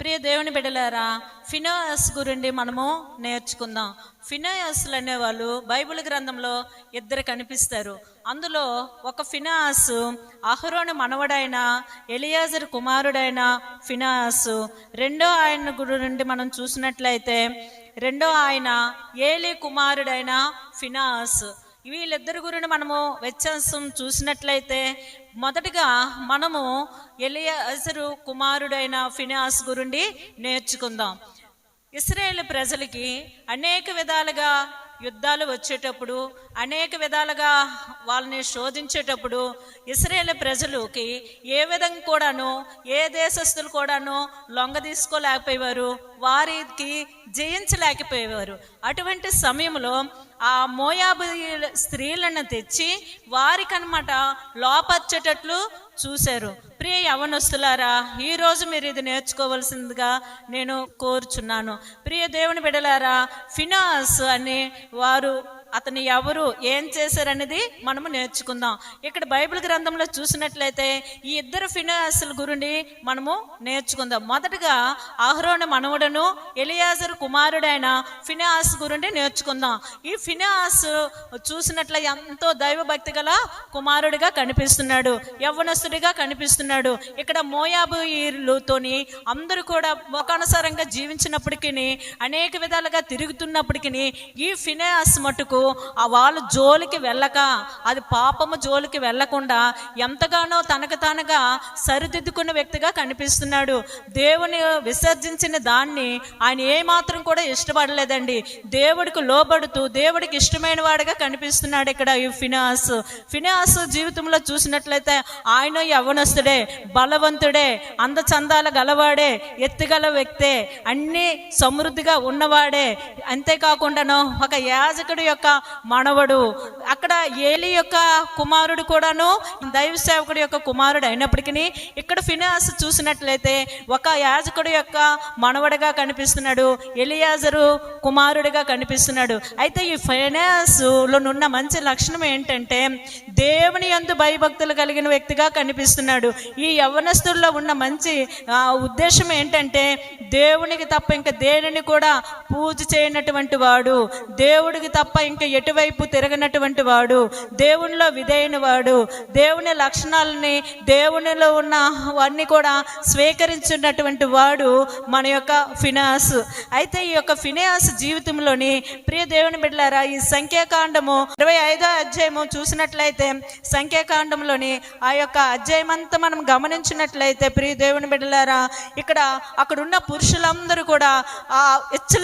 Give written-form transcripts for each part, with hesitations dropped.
ప్రియ దేవుని బిడ్డలారా, ఫినెహాస్ గురించి మనము నేర్చుకుందాం. ఫినెహాసులు అనేవాళ్ళు బైబిల్ గ్రంథంలో ఇద్దరు కనిపిస్తారు. అందులో ఒక ఫినెహాస్ అహరోను మనవడైన ఎలియాజరు కుమారుడైన ఫినెహాసు. రెండో ఆయన గురించి మనం చూసినట్లయితే రెండో ఆయన ఏలీ కుమారుడైన ఫినెహాస్. వీళ్ళిద్దరి గురించి మనము వ్యత్యాసం చూసినట్లయితే మొదటిగా మనము ఎలియాజరు కుమారుడైన ఫినెహాస్ గురించి నేర్చుకుందాం. ఇశ్రాయేలు ప్రజలకి అనేక విధాలుగా యుద్ధాలు వచ్చేటప్పుడు, అనేక విధాలుగా వాళ్ళని శోధించేటప్పుడు ఇశ్రాయేలు ప్రజలకి ఏ విధంగా కూడాను ఏ దేశస్తులు కూడాను లొంగ తీసుకోలేకపోయేవారు, వారికి జయించలేకపోయేవారు. అటువంటి సమయంలో ఆ మోయాబు స్త్రీలను తెచ్చి వారికనమాట లోపర్చేటట్లు చూశారు. ప్రియ యవనస్తులారా, ఈరోజు మీరు ఇది నేర్చుకోవాల్సిందిగా నేను కోరుచున్నాను. ప్రియ దేవుని బిడ్డలారా, ఫినెహాస్ అని వారు అతను ఎవరు, ఏం చేశారనేది మనము నేర్చుకుందాం. ఇక్కడ బైబిల్ గ్రంథంలో చూసినట్లయితే ఈ ఇద్దరు ఫినెహాసుల గురించి మనము నేర్చుకుందాం. మొదటగా అహరోను మనవడను ఎలియాజరు కుమారుడైన ఫినెహాస్ గురించి నేర్చుకుందాం. ఈ ఫినెహాస్ చూసినట్లయితే ఎంతో దైవభక్తి గల కుమారుడిగా కనిపిస్తున్నాడు, యవ్వనస్తుడిగా కనిపిస్తున్నాడు. ఇక్కడ మోయాబీయులతోని అందరూ కూడా లోకానుసారంగా జీవించినప్పటికీ, అనేక విధాలుగా తిరుగుతున్నప్పటికీ ఈ ఫినెహాస్ మటుకు వాళ్ళ జోలికి వెళ్ళక, అది పాపము జోలికి వెళ్ళకుండా ఎంతగానో తనకు తానుగా సరిదిద్దుకున్న వ్యక్తిగా కనిపిస్తున్నాడు. దేవుని విసర్జించిన దాన్ని ఆయన ఏమాత్రం కూడా ఇష్టపడలేదండి. దేవుడికి లోబడుతూ దేవుడికి ఇష్టమైన వాడిగా కనిపిస్తున్నాడు ఇక్కడ ఈ ఫినెహాస్ జీవితంలో చూసినట్లయితే ఆయన యవ్వనస్తుడే, బలవంతుడే, అందచందాల గలవాడే, ఎత్తుగల వ్యక్తే, అన్ని సమృద్ధిగా ఉన్నవాడే. అంతేకాకుండాను ఒక యాజకుడి యొక్క మనవడు. అక్కడ ఏలీ యొక్క కుమారుడు కూడాను దైవ సేవకుడి యొక్క కుమారుడు అయినప్పటికీ ఇక్కడ ఫినెహాస్ చూసినట్లయితే ఒక యాజకుడి యొక్క మనవడిగా కనిపిస్తున్నాడు, ఎలియాజరు కుమారుడిగా కనిపిస్తున్నాడు. అయితే ఈ ఫినెహాసులో ఉన్న మంచి లక్షణం ఏంటంటే దేవుని యందు భయభక్తులు కలిగిన వ్యక్తిగా కనిపిస్తున్నాడు. ఈ యవ్వనస్తుల్లో ఉన్న మంచి ఉద్దేశం ఏంటంటే దేవునికి తప్ప ఇంకా దేనిని కూడా పూజ చేయనటువంటి వాడు, దేవుడికి తప్ప ఇంకా ఎటువైపు తిరగనటువంటి వాడు, దేవునిలో విధేయన వాడు, దేవుని లక్షణాలని దేవునిలో ఉన్న అన్ని కూడా స్వీకరించినటువంటి వాడు మన యొక్క ఫినెహాస్. అయితే ఈ యొక్క ఫినెహాస్ జీవితంలోని ప్రియ దేవుని బిడ్డలారా, ఈ సంఖ్యాకాండము 25వ అధ్యాయము చూసినట్లయితే సంఖ్యాకాండంలోని ఆ యొక్క అధ్యాయం అంతా మనం గమనించినట్లయితే ప్రియ దేవుని బిడ్డలారా, అక్కడున్న పురుషులందరూ కూడా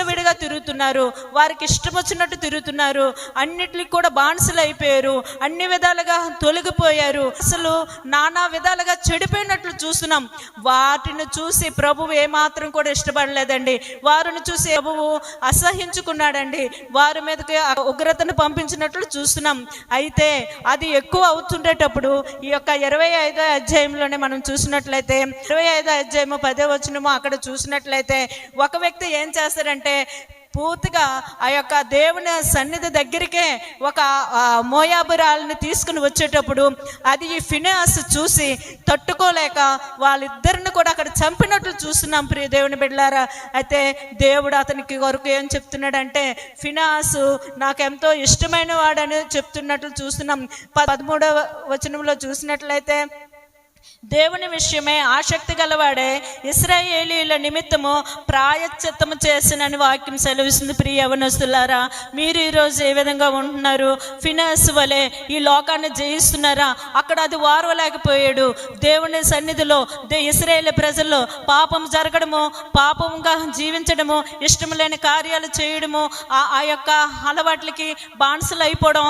విడిగా తిరుగుతున్నారు, వారికి ఇష్టం వచ్చినట్టు తిరుగుతున్నారు, అన్నిటికి కూడా బానిసలు అయిపోయారు, అన్ని విధాలుగా తొలగిపోయారు, అసలు నానా విధాలుగా చెడిపోయినట్లు చూస్తున్నాం. వాటిని చూసి ప్రభువు ఏమాత్రం కూడా ఇష్టపడలేదండి. వారిని చూసి ప్రభువు అసహించుకున్నాడండి, వారి మీదకి ఉగ్రతను పంపించినట్లు చూస్తున్నాం. అయితే అది ఎక్కువ అవుతుండేటప్పుడు ఈ యొక్క 25వ అధ్యాయంలోనే మనం చూసినట్లయితే 25వ అధ్యాయము 10వ వచనము అక్కడ చూసినట్లయితే ఒక వ్యక్తి ఏం చేస్తారంటే పూర్తిగా ఆ యొక్క దేవుని సన్నిధి దగ్గరికే ఒక మోయాబురాలని తీసుకుని వచ్చేటప్పుడు అది ఈ ఫినెహాస్ చూసి తట్టుకోలేక వాళ్ళిద్దరిని కూడా అక్కడ చంపినట్లు చూస్తున్నాం ప్రియ దేవుని బిడ్డలారా. అయితే దేవుడు అతనికి కొరకు ఏం చెప్తున్నాడంటే ఫినెహాస్ నాకెంతో ఇష్టమైన వాడని చెప్తున్నట్లు చూస్తున్నాం. 13వ వచనంలో చూసినట్లయితే దేవుని విషయమే ఆసక్తి గలవాడే ఇశ్రాయేలీయుల నిమిత్తము ప్రాయశ్చిత్తము చేసినని వాక్యం సెలవిస్తుంది. ప్రియ యవనస్తులారా, మీరు ఈరోజు ఏ విధంగా ఉంటున్నారు? ఫినెహాస్ వలె ఈ లోకాన్ని జయిస్తున్నారా? అక్కడ అది వారవలేకపోయాడు. దేవుని సన్నిధిలో ఇశ్రాయేలు ప్రజల్లో పాపం జరగడము, పాపంగా జీవించడము, ఇష్టం లేని కార్యాలు చేయడము, ఆ యొక్క అలవాట్లకి బానిసలు అయిపోవడం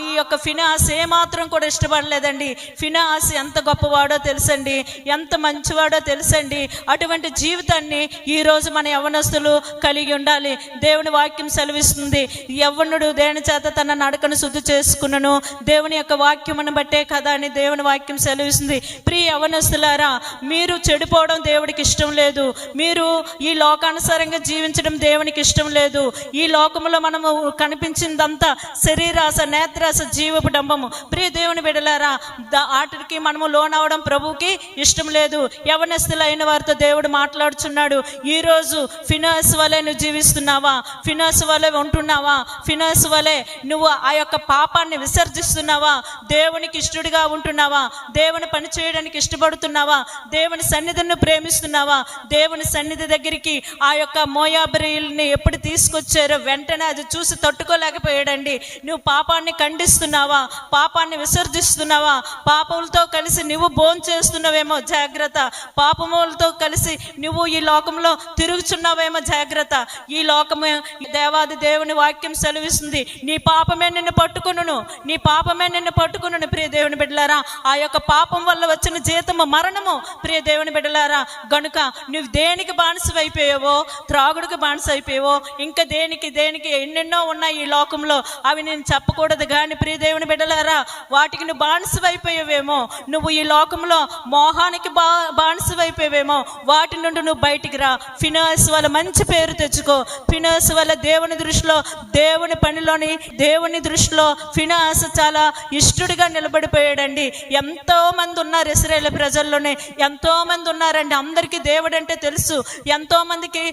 ఈ యొక్క ఫినెహాస్ ఏమాత్రం కూడా ఇష్టపడలేదండి. ఫినెహాస్ ఎంత గొప్పవాడో తెలుసండి, ఎంత మంచివాడో తెలుసండి. అటువంటి జీవితాన్ని ఈరోజు మన యవ్వనస్తులు కలిగి ఉండాలి. దేవుని వాక్యం సెలవిస్తుంది, యవ్వనుడు దేని చేత తన నడకను శుద్ధి చేసుకున్నను దేవుని యొక్క వాక్యమును బట్టే కదా అని దేవుని వాక్యం సెలవిస్తుంది. ప్రియ యవ్వనస్తులారా, మీరు చెడిపోవడం దేవుడికి ఇష్టం లేదు, మీరు ఈ లోకానుసారంగా జీవించడం దేవునికి ఇష్టం లేదు. ఈ లోకంలో మనము కనిపించిందంతా శరీరాశ, నేత్రాశ, జీవపు డంబము. ప్రియ దేవుని బిడ్డలారా, వాటికి మనము లోనవడం ప్రభువుకి ఇష్టం లేదు. యవనస్తులైన వారితో దేవుడు మాట్లాడుచున్నాడు. ఈరోజు ఫినెహాసు వలె నువ్వు జీవిస్తున్నావా? ఫినెహాసు వలె ఉంటున్నావా? ఫినెహాసు వలె నువ్వు ఆ యొక్క పాపాన్ని విసర్జిస్తున్నావా? దేవునికి ఇష్టడుగా ఉంటున్నావా? దేవుని పని చేయడానికి ఇష్టపడుతున్నావా? దేవుని సన్నిధిని ప్రేమిస్తున్నావా? దేవుని సన్నిధి దగ్గరికి ఆ యొక్క మోయాబరీల్ని ఎప్పుడు తీసుకొచ్చారో వెంటనే అది చూసి తట్టుకోలేకపోయాడండి. నువ్వు పాపాన్ని ఖండిస్తున్నావా? పాపాన్ని విసర్జిస్తున్నావా? పాపములతో కలిసి నువ్వు భోంచేస్తున్నావేమో జాగ్రత్త. పాపములతో కలిసి నువ్వు ఈ లోకంలో తిరుగుచున్నావేమో జాగ్రత్త. ఈ లోకమే దేవాది దేవుని వాక్యం సెలవిస్తుంది, నీ పాపమే నిన్ను పట్టుకును, నీ పాపమే నిన్ను పట్టుకును. ప్రియ దేవుని బిడ్డలారా, ఆ యొక్క పాపం వల్ల వచ్చిన జీతము మరణము. ప్రియ దేవుని బిడ్డలారా, గనుక నువ్వు దేనికి బానిసైపోయావో, త్రాగుడికి బానిసైపోయావో, ఇంకా దేనికి ఎన్నెన్నో ఉన్నాయి ఈ లోకంలో, అవి నేను చెప్పకూడదు. కానీ ప్రియ దేవుని బిడ్డలారా, వాటికి నువ్వు బానిసైపోయావేమో, నువ్వు ఈ లోకంలో మోహానికి బానిసైపోయావేమో, వాటి నుండి నువ్వు బయటికి రా. ఫినెహాసు వల్ల మంచి పేరు తెచ్చుకో. ఫినెహాసు వల్ల దేవుని దృష్టిలో, దేవుని పనిలోని దేవుని దృష్టిలో ఫినెహాసు చాలా ఇష్టడుగా నిలబడిపోయాడండి. ఎంతో మంది ఉన్నారు ఇశ్రాయేలు ప్రజల్లోనే, ఎంతో మంది ఉన్నారండి. అందరికీ దేవుడు అంటే తెలుసు, ఎంతో మందికి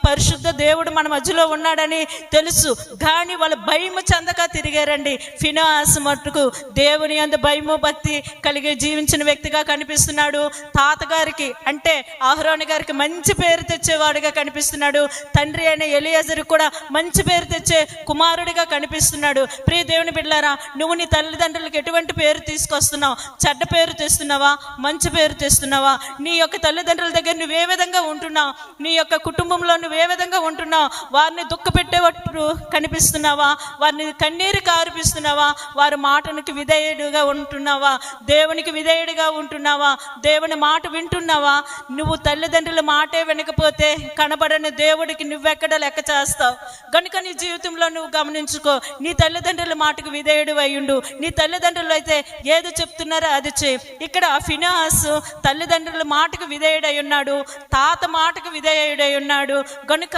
పరిశుద్ధ దేవుడు మన మధ్యలో ఉన్నాడని తెలుసు. కానీ వాళ్ళు భయము చెందక తిరిగారండి. ఫినెహాసు మట్టుకు దేవుని యందు భయము భక్తి కలిగి జీవించిన వ్యక్తిగా కనిపిస్తున్నాడు. తాతగారికి అంటే అహరోను గారికి మంచి పేరు తెచ్చేవాడుగా కనిపిస్తున్నాడు. తండ్రి అయిన ఎలియాజరు కూడా మంచి పేరు తెచ్చే కుమారుడిగా కనిపిస్తున్నాడు. ప్రియ దేవుని బిడ్డలారా, నువ్వు నీ తల్లిదండ్రులకు ఎటువంటి పేరు తీసుకొస్తున్నావు? చెడ్డ పేరు తెస్తున్నావా? మంచి పేరు తెస్తున్నావా? నీ యొక్క తల్లిదండ్రుల దగ్గర నువ్వే విధంగా ఉంటున్నావు? నీ యొక్క కుటుంబంలో నువ్వే విధంగా ఉంటున్నావు? వారిని దుఃఖపెట్టేటట్టు కనిపిస్తున్నావా? వారిని కన్నీరు కారిపిస్తున్నావా? వారి మాటనికి విధేయుడిగా ఉంటున్నావా? దేవునికి విధేయుడిగా ఉంటున్నావా? దేవుని మాట వింటున్నావా? నువ్వు తల్లిదండ్రుల మాటే వినకపోతే కనబడని దేవుడికి నువ్వెక్కడ లెక్క చేస్తావు? కనుక నీ జీవితంలో నువ్వు గమనించుకో. నీ తల్లిదండ్రుల మాటకు విధేయుడు అయ్యుండు. నీ తల్లిదండ్రులు అయితే ఏది చెప్తున్నారో అది చేయి. ఇక్కడ ఫినెహాసు తల్లిదండ్రుల మాటకు విధేయుడై ఉన్నాడు, తాత మాటకు విధేయుడై ఉన్నాడు. కనుక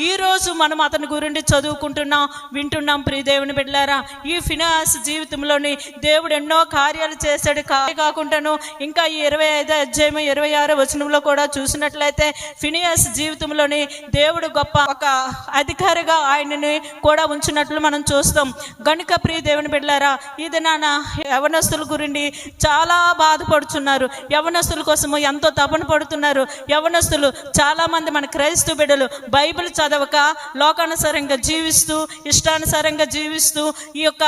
ఈరోజు మనం అతని గురించి చదువుకుంటున్నాం, వింటున్నాం. ప్రియ దేవుని బిడ్డలారా, ఈ ఫినెహాసు జీవితంలోని దేవుడు ఎన్నో కార్యాలు చేశాడు. కాకుండాను ఇంకా ఈ 25వ అధ్యాయం 26వ వచనంలో కూడా చూసినట్లయితే ఫినెహాసు జీవితంలోని దేవుడు గొప్ప ఒక అధికారిగా ఆయనని కూడా ఉంచినట్లు మనం చూస్తాం. గనుక ప్రియ దేవుని బిడ్డలారా, ఇది నాన్న యవనస్తుల గురించి చాలా బాధపడుతున్నారు. యవనస్తుల కోసము ఎంతో తపన పడుతున్నారు. యవనస్తులు చాలా మంది మన క్రైస్తవ బిడ్డలు బైబిల్ చదవక లోకానుసారంగా జీవిస్తూ, ఇష్టానుసారంగా జీవిస్తూ ఈ యొక్క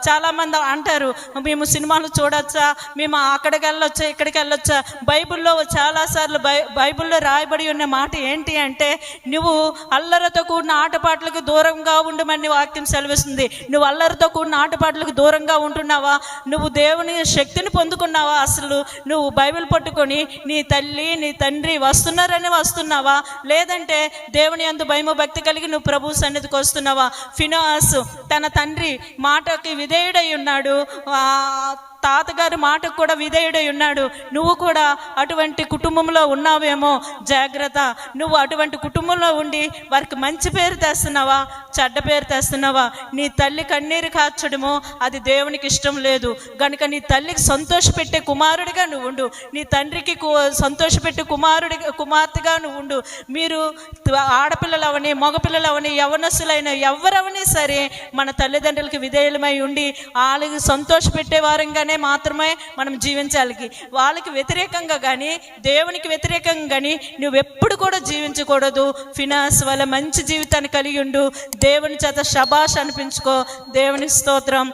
చాలా మంది అంటారు, మేము సినిమాలు చూడొచ్చా, మేము అక్కడికి వెళ్ళొచ్చా, ఇక్కడికి వెళ్ళొచ్చా. బైబిల్లో చాలాసార్లు బైబిల్లో రాయబడి ఉన్న మాట ఏంటి అంటే, నువ్వు అల్లరితో కూడిన ఆటపాటలకు దూరంగా ఉండమని వాక్యం సెలవిస్తుంది. నువ్వు అల్లరితో కూడిన ఆటపాటలకు దూరంగా ఉంటున్నావా? నువ్వు దేవుని శక్తిని పొందుకున్నావా? అసలు నువ్వు బైబిల్ పట్టుకొని నీ తల్లి నీ తండ్రి వస్తున్నారని వస్తున్నావా? లేదంటే దేవుని యందు భయము భక్తి కలిగి నువ్వు ప్రభు సన్నిధికి వస్తున్నావా? ఫినెహాసు తన తండ్రి మాటకి విధేయుడై ఉన్నాడు, తాతగారి మాటకు కూడా విధేయుడై ఉన్నాడు. నువ్వు కూడా అటువంటి కుటుంబంలో ఉన్నావేమో జాగ్రత్త. నువ్వు అటువంటి కుటుంబంలో ఉండి వారికి మంచి పేరు తెస్తున్నావా, చెడ్డ పేరు తెస్తున్నావా? నీ తల్లి కన్నీరు కార్చడమో అది దేవునికి ఇష్టం లేదు. కనుక నీ తల్లికి సంతోషపెట్టే కుమారుడిగా నువ్వు ఉండు, నీ తండ్రికి సంతోషపెట్టే కుమార్తెగా నువ్వు ఉండు. మీరు ఆడపిల్లలు అవని, మగపిల్లలు అవని, యవనస్తులైన ఎవరవని సరే మన తల్లిదండ్రులకి విధేయులమై ఉండి వాళ్ళకి సంతోషపెట్టే వారంగానే మాత్రమే మనం జీవించాలి. వాళ్ళకి వ్యతిరేకంగా కానీ దేవునికి వ్యతిరేకంగా కానీ నువ్వెప్పుడు కూడా జీవించకూడదు. ఫినెహాసు వల్ల మంచి జీవితాన్ని కలిగి ఉండు. దేవుని చేత శబాష్ అనిపించుకో. దేవుని స్తోత్రం.